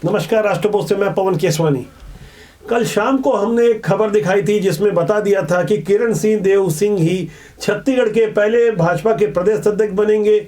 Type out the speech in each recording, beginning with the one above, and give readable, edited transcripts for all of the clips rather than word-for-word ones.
नमस्कार, राष्ट्रपोस्ट से मैं पवन केसवानी। कल शाम को हमने एक खबर दिखाई थी जिसमें बता दिया था कि किरण सिंह देव सिंह ही छत्तीसगढ़ के पहले भाजपा के प्रदेश अध्यक्ष बनेंगे।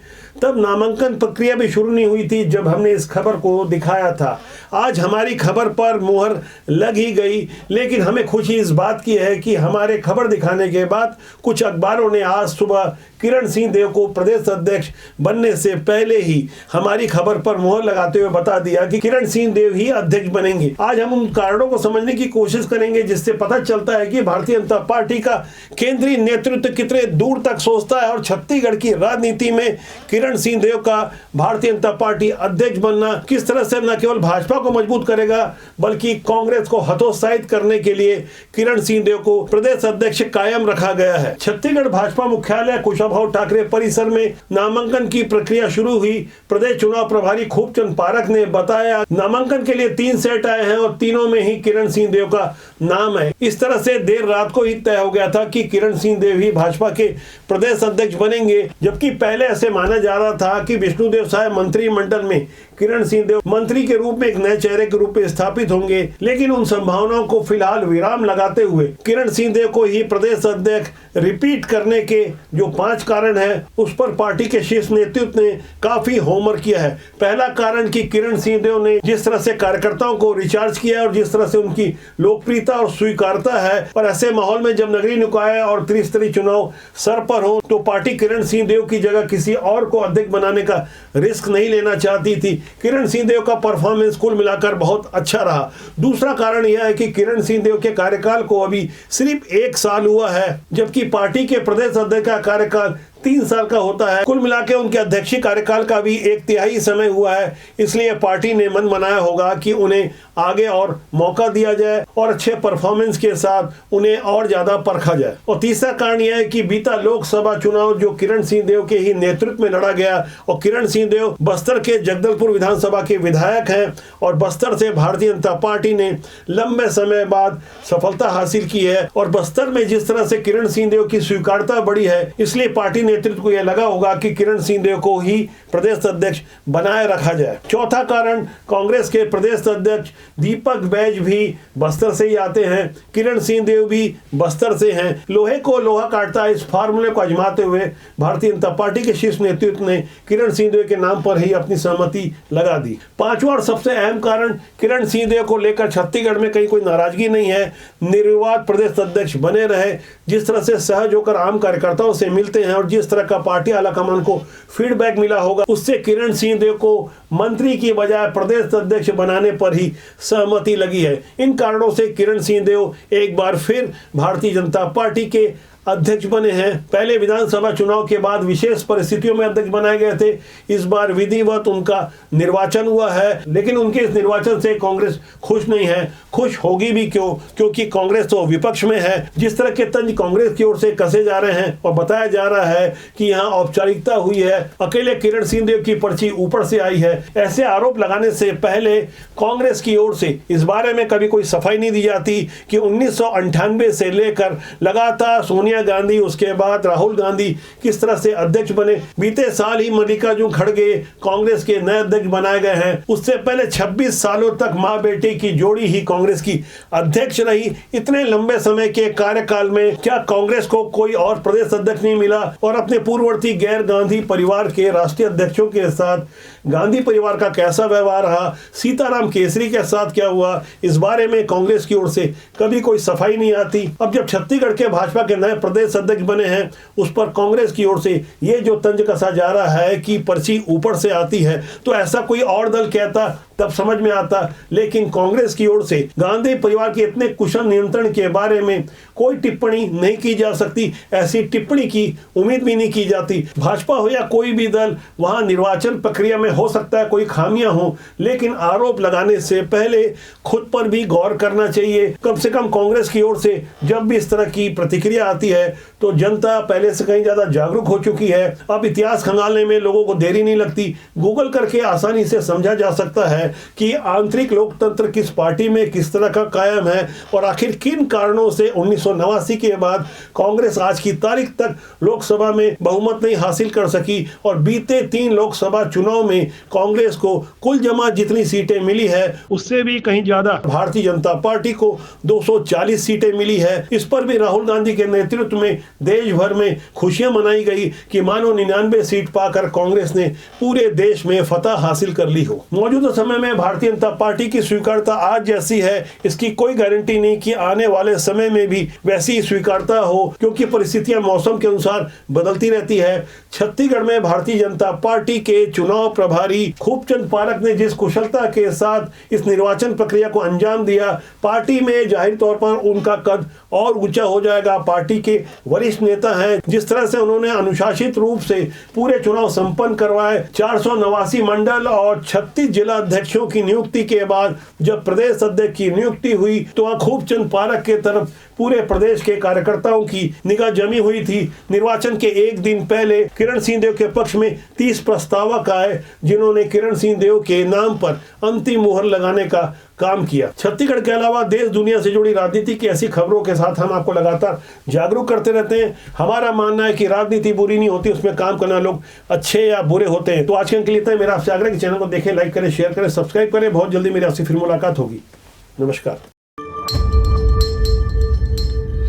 तब नामांकन प्रक्रिया भी शुरू नहीं हुई थी जब हमने इस खबर को दिखाया था। आज हमारी खबर पर मुहर लग ही गई, लेकिन हमें खुशी इस बात की है कि हमारे खबर दिखाने के बाद कुछ अखबारों ने आज सुबह किरण सिंह देव को प्रदेश अध्यक्ष बनने से पहले ही हमारी खबर पर मुहर लगाते हुए बता दिया कि किरण सिंह देव ही अध्यक्ष बनेंगे। आज हम उन कारणों को समझने की कोशिश करेंगे जिससे पता चलता है कि भारतीय जनता पार्टी का केंद्रीय नेतृत्व कितने दूर तक सोचता है और छत्तीसगढ़ की राजनीति में किरण सिंह देव का भारतीय जनता पार्टी अध्यक्ष बनना किस तरह से न केवल भाजपा को मजबूत करेगा बल्कि कांग्रेस को हतोत्साहित करने के लिए किरण सिंह देव को प्रदेश अध्यक्ष कायम रखा गया है। छत्तीसगढ़ भाजपा मुख्यालय कुशाभाऊ ठाकरे परिसर में नामांकन की प्रक्रिया शुरू हुई। प्रदेश चुनाव प्रभारी खूबचंद पारख ने बताया, नामांकन के लिए 3 सेट आए हैं और तीनों में ही किरण सिंह देव का नाम है। इस तरह से देर रात को ही तय हो गया था कि किरण सिंह देव ही भाजपा के प्रदेश अध्यक्ष बनेंगे, जबकि पहले ऐसे माना जा रहा था कि विष्णुदेव साय मंत्रिमंडल में किरण सिंह देव मंत्री के रूप में एक नए चेहरे के रूप में स्थापित होंगे। लेकिन उन संभावनाओं को फिलहाल विराम लगाते हुए किरण सिंह देव को ही प्रदेश अध्यक्ष रिपीट करने के जो 5 कारण है उस पर पार्टी के शीर्ष नेतृत्व ने काफी होमवर्क किया है। पहला कारण कि किरण सिंह देव ने जिस तरह से कार्यकर्ताओं को रिचार्ज किया और जिस तरह से उनकी लोकप्रियता और स्वीकार्यता है, और ऐसे माहौल में जब नगरीय निकाय और त्रिस्तरीय चुनाव सर पर हो तो पार्टी किरण सिंह देव की जगह किसी और को अध्यक्ष बनाने का रिस्क नहीं लेना चाहती थी। किरण सिंह देव का परफॉर्मेंस कुल मिलाकर बहुत अच्छा रहा। दूसरा कारण यह है कि किरण सिंह देव के कार्यकाल को अभी सिर्फ 1 साल हुआ है, जबकि पार्टी के प्रदेश अध्यक्ष का कार्यकाल 3 साल का होता है। कुल मिलाकर उनके अध्यक्षीय कार्यकाल का भी 1/3 समय हुआ है। इसलिए पार्टी ने मन बनाया होगा कि उन्हें आगे और मौका दिया जाए और अच्छे परफॉर्मेंस के साथ उन्हें और ज्यादा परखा जाए। और तीसरा कारण यह है कि बीता लोकसभा चुनाव जो किरण सिंह देव के ही नेतृत्व में लड़ा गया, और किरण सिंह देव बस्तर के जगदलपुर विधानसभा के विधायक हैं और बस्तर से भारतीय जनता पार्टी ने लंबे समय बाद सफलता हासिल की है। और बस्तर में जिस तरह से किरण सिंह देव की स्वीकार्यता बढ़ी है, इसलिए पार्टी नेतृत्व को यह लगा होगा कि किरण सिंह देव को ही प्रदेश अध्यक्ष बनाए रखा जाए। चौथा कारण, कांग्रेस के प्रदेश अध्यक्ष दीपक बैज भी बस्तर से ही आते हैं, किरण सिंह देव भी बस्तर से हैं। लोहे को लोहा काटता है, इस फार्मूले को आजमाते हुए भारतीय जनता पार्टी के शीर्ष नेतृत्व ने किरण सिंह देव के नाम पर ही अपनी सहमति लगा दी। पांचवा और सबसे अहम कारण, किरण सिंह देव को लेकर छत्तीसगढ़ में कहीं कोई नाराजगी नहीं है। निर्विवाद प्रदेश अध्यक्ष बने रहे। जिस तरह से सहज होकर आम कार्यकर्ताओं से मिलते हैं और जिस तरह का पार्टी आलाकमान को फीडबैक मिला होगा, उससे किरण सिंह देव को मंत्री की बजाय प्रदेश अध्यक्ष बनाने पर ही सहमति लगी है। इन कारणों से किरण सिंह देव एक बार फिर भारतीय जनता पार्टी के अध्यक्ष बने हैं। पहले विधानसभा चुनाव के बाद विशेष परिस्थितियों में अध्यक्ष बनाए गए थे, इस बार विधिवत उनका निर्वाचन हुआ है। लेकिन उनके इस निर्वाचन से कांग्रेस खुश नहीं है। खुश होगी भी क्यों, क्योंकि कांग्रेस तो विपक्ष में है। जिस तरह के तंज कांग्रेस की ओर से कसे जा रहे हैं और बताया जा रहा है कि यहाँ औपचारिकता हुई है, अकेले किरण सिंह देव की पर्ची ऊपर से आई है, ऐसे आरोप लगाने से पहले कांग्रेस की ओर से इस बारे में कभी कोई सफाई नहीं दी जाती कि 1998 से लेकर लगातार सोनिया गांधी, उसके बाद राहुल गांधी किस तरह से अध्यक्ष बने। बीते साल ही मल्लिकार्जुन खड़गे कांग्रेस के नए अध्यक्ष बनाए गए हैं। उससे पहले 26 सालों तक मां बेटे की जोड़ी ही कांग्रेस की अध्यक्ष रही। इतने लंबे समय के कार्यकाल में क्या कांग्रेस को कोई और प्रदेश अध्यक्ष नहीं मिला? और अपने पूर्ववर्ती गैर गांधी परिवार के राष्ट्रीय अध्यक्षों के साथ गांधी परिवार का कैसा व्यवहार रहा, सीताराम केसरी के साथ क्या हुआ, इस बारे में कांग्रेस की ओर से कभी कोई सफाई नहीं आती। अब जब छत्तीसगढ़ के भाजपा के नए प्रदेश अध्यक्ष बने हैं, उस पर कांग्रेस की ओर से ये जो तंज कसा जा रहा है कि पर्ची ऊपर से आती है, तो ऐसा कोई और दल कहता तब समझ में आता। लेकिन कांग्रेस की ओर से गांधी परिवार के इतने कुशल नियंत्रण के बारे में कोई टिप्पणी नहीं की जा सकती। ऐसी टिप्पणी की उम्मीद भी नहीं की जाती। भाजपा हो या कोई भी दल, वहां निर्वाचन प्रक्रिया में हो सकता है कोई खामियां हो, लेकिन आरोप लगाने से पहले खुद पर भी गौर करना चाहिए। कम से कम कांग्रेस की ओर से जब भी इस तरह की प्रतिक्रिया आती है तो जनता पहले से कहीं ज्यादा जागरूक हो चुकी है। अब इतिहास खंगालने में लोगों को देरी नहीं लगती। गूगल करके आसानी से समझा जा सकता है कि आंतरिक लोकतंत्र किस पार्टी में किस तरह का कायम है और आखिर किन कारणों से 1989 के बाद कांग्रेस आज की तारीख तक लोकसभा में बहुमत नहीं हासिल कर सकी और बीते 3 लोकसभा चुनाव में कांग्रेस को कुल जमा जितनी सीटें मिली है उससे भी कहीं ज्यादा भारतीय जनता पार्टी को 240 सीटें मिली है। इस पर भी राहुल गांधी के नेतृत्व में देश भर में खुशियां मनाई गई कि मानो 99 सीट पाकर कांग्रेस ने पूरे देश में फतह हासिल कर ली हो। मौजूदा समय में भारतीय जनता पार्टी की स्वीकार्यता आज जैसी है इसकी कोई गारंटी नहीं कि आने वाले समय में भी वैसी स्वीकार्यता हो, क्योंकि परिस्थितियां मौसम के अनुसार बदलती रहती है। छत्तीसगढ़ में भारतीय जनता पार्टी के चुनाव प्रभारी खूबचंद पारक ने जिस कुशलता के साथ इस निर्वाचन प्रक्रिया को अंजाम दिया, पार्टी में जाहिर तौर पर उनका कद और ऊंचा हो जाएगा। पार्टी के वरिष्ठ नेता हैं, जिस तरह से उन्होंने अनुशासित रूप से पूरे चुनाव संपन्न करवाए। 489 मंडल और 36 जिला अध्यक्षों की नियुक्ति के बाद जब प्रदेश अध्यक्ष की नियुक्ति हुई तो खूबचंद पारक के तरफ पूरे प्रदेश के कार्यकर्ताओं की निगाह जमी हुई थी। निर्वाचन के एक दिन पहले किरण सिंहदेव के पक्ष में 30 प्रस्तावक आए, जिन्होंने किरण सिंहदेव के नाम पर अंतिम मुहर लगाने का काम किया। छत्तीसगढ़ के अलावा देश दुनिया से जुड़ी राजनीति की ऐसी खबरों के साथ हम आपको लगातार जागरूक करते रहते हैं। हमारा मानना है कि राजनीति बुरी नहीं होती, उसमें काम करना लोग अच्छे या बुरे होते हैं। तो आज के लिए मेरा आपसे आग्रह कि चैनल को देखें, लाइक करें, शेयर करें, सब्सक्राइब करें। बहुत जल्दी मेरी आपसे फिर मुलाकात होगी। नमस्कार।